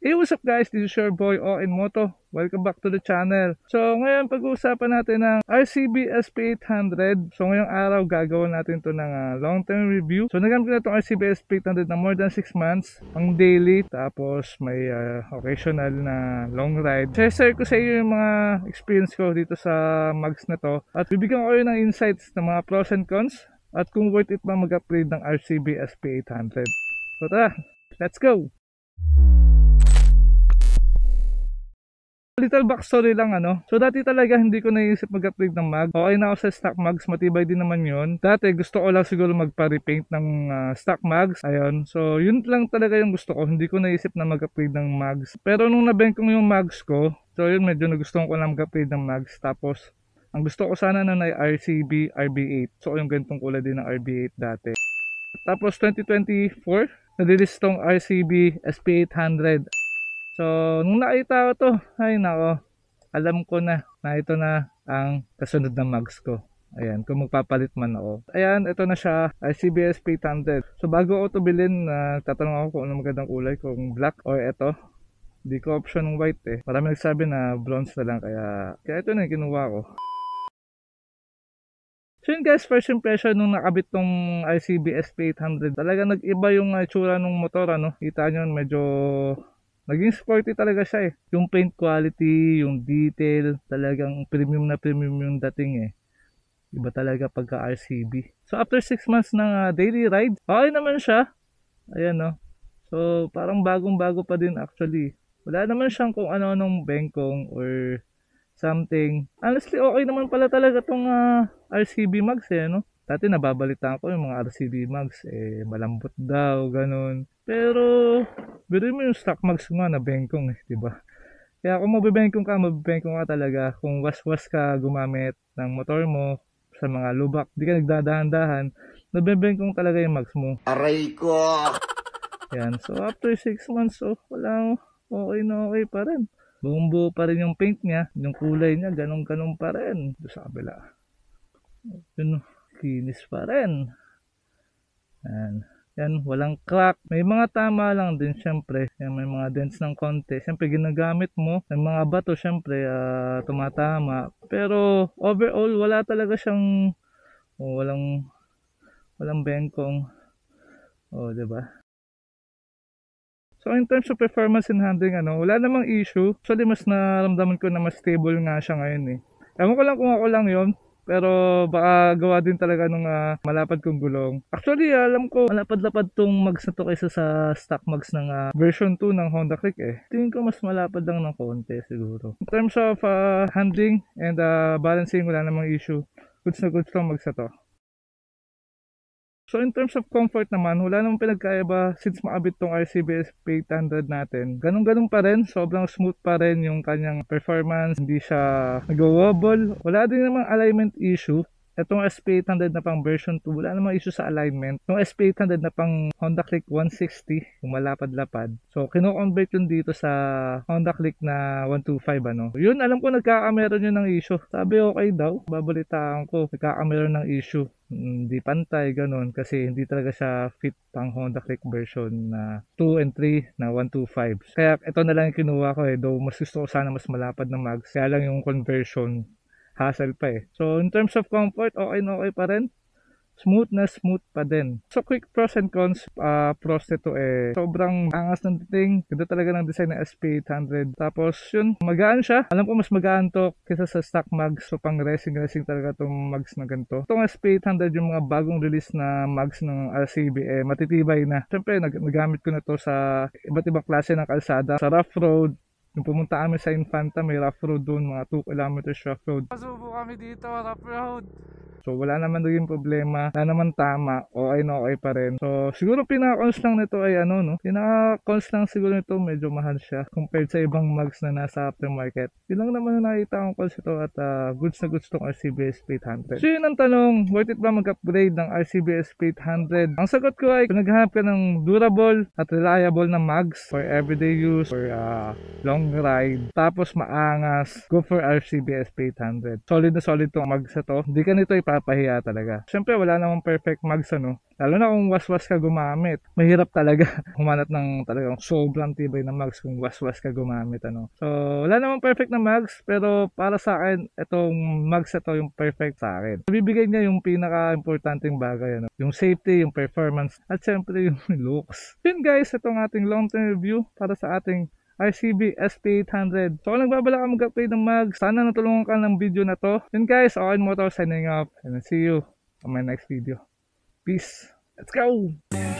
Hey, what's up guys? This is your boy ON Moto. Welcome back to the channel. So ngayon pag-uusapan natin ng RCB SP800. So ngayong araw gagawin natin to ng long-term review. So nagamit ko na itong RCB SP800 na more than 6 months. Ang daily, tapos may occasional na long ride. Share ko sa iyo yung mga experience ko dito sa mags na to. At bibigyan ko kayo ng insights ng mga pros and cons. At kung worth it ba mag-upgrade ng RCB SP800. So tara, let's go! Little backstory lang So dati talaga hindi ko naisip mag-upgrade ng mag. Okay na ako sa stock mags, matibay din naman yun. Dati gusto ko lang siguro magpa-repaint ng stock mags. Ayun. So yun lang talaga yung gusto ko. Hindi ko naisip na mag-upgrade ng mags. Pero nung nabengkong yung mags ko, so yun medyo nagustuhan ko lang mag-upgrade ng mags. Tapos ang gusto ko sana nun ay RCB RB8. So yung ganitong kulay din ng RB8 dati. Tapos 2024, nalilis tong RCB SP800. So, nung nakita ko to, ay nako, alam ko na ito na ang kasunod na mags ko. Ayan, kung magpapalit man ako. Ayan, ito na siya, RCB SP800. So, bago ako to bilhin, tatanong ako kung ano magandang kulay, kung black or ito. Hindi ko option ng white eh. Marami nagsabi na bronze na lang, kaya ito na yung kinuha ko. So yun guys, first impression nung nakabit tong RCB SP800, talaga nag-iba yung itsura ng motor, Kita nyo, medyo naging sporty talaga siya eh. Yung paint quality, yung detail, talagang premium na premium yung dating eh. Iba talaga pagka RCB. So after 6 months ng daily ride, okay naman siya. Ayan So parang bagong-bago pa din actually. Wala naman siyang kung ano-anong bengkong or something. Honestly, okay naman pala talaga tong RCB mags eh, Dati nababalitaan ko yung mga RCB mags eh malambot daw, ganun. Pero biruin mo yung stock mags nga na bengkong eh, diba? Kaya kung mabibengkong ka talaga. Kung was-was ka gumamit ng motor mo sa mga lubak, di ka nagdadahan-dahan, nabibengkong talaga yung mags mo. Aray ko! Yan, so after 6 months, wala, okay pa rin. Buong-buo pa rin yung paint niya, yung kulay niya, ganun-ganun pa rin. Doon sa kabila. Yun, kinis pa rin. Yan, walang crack. May mga tama lang din syempre. Yan, may mga dents ng konti. Syempre ginagamit mo ng mga bato, syempre tumatama. Pero overall wala talaga siyang walang bengkong. Diba? So in terms of performance and handling, wala namang issue. Actually mas naramdaman ko na mas stable nga siya ngayon eh. Ewan ko lang kung ako lang yon. Pero baka gawa din talaga nung malapad kong gulong. Actually, alam ko malapad-lapad tong mags na to kaysa sa stock mags ng version 2 ng Honda Click eh. Tingin ko mas malapad lang ng konti siguro. In terms of handling and balancing, wala namang issue. Goods na goods tong mags na to. So in terms of comfort naman, wala namang pinagkaiba since maabit tong RCB SP800 natin. Ganun-ganun pa rin, sobrang smooth pa rin yung kanyang performance, hindi siya nag-wobble. Wala din namang alignment issue. Itong SP800 na pang version 2, wala namang issue sa alignment. Itong SP800 na pang Honda Click 160, yung malapad-lapad. So, kino-convert yun dito sa Honda Click na 125, Yun, alam ko nagkakameron yun ng issue. Sabi okay daw, babalitaan ko, nagkakameron ng issue. Hindi pantay, ganun. Kasi hindi talaga siya fit pang Honda Click version na 2 and 3 na 125. Kaya ito na lang yung kinuha ko eh. Though mas gusto ko sana mas malapad na mags. Kaya lang yung conversion hassle pa eh. So in terms of comfort, okay pa rin. Smooth pa din. So quick pros and cons. Pros nito eh sobrang angas ng dating. Ganda talaga ng design ng SP800. Tapos yun, magaan siya. Alam ko mas magaan to kaysa sa stock mags. So pang racing talaga itong mags na ganito. Itong SP800 yung mga bagong release na mags ng RCB eh matitibay na. Siyempre nagamit ko na to sa iba't ibang klase ng kalsada. Sa rough road. Yung pumunta kami sa Infanta, may rough road doon, mga 2 kilometers rough road. Pasubo kami dito, rough road. So wala naman naging problema, wala naman tama, okay pa rin. So siguro pinaka-cons lang nito ay pinaka-cons lang siguro nito medyo mahal siya compared sa ibang mags na nasa aftermarket. Yun lang naman na nakita kong cons ito at goods na goods tong RCB SP800. So yun ang tanong, worth it ba mag-upgrade ng RCB SP800? Ang sagot ko ay kung naghahanap ka ng durable at reliable na mags for everyday use, for long ride, tapos maangas, go for RCB SP800. Solid na solid tong mags na to. Hindi ka nito nagpapahiya talaga. Siyempre wala namang perfect mags ano. Lalo na kung waswas ka gumamit. Mahirap talaga humanap ng talagang sobrang tibay na mags kung waswas ka gumamit ano. So wala namang perfect na mags pero para sa akin itong mags ito yung perfect sa akin. Bibigay niya yung pinaka-importanting bagay ano. Yung safety, yung performance at siyempre yung looks. Yun guys, itong ating long-term review para sa ating RCB SP800. So kung nagbabala ka mag-upgrade ng mag, sana natulungan ka ng video na to. Yun guys, Owen Motor signing off and I'll see you on my next video. Peace. Let's go!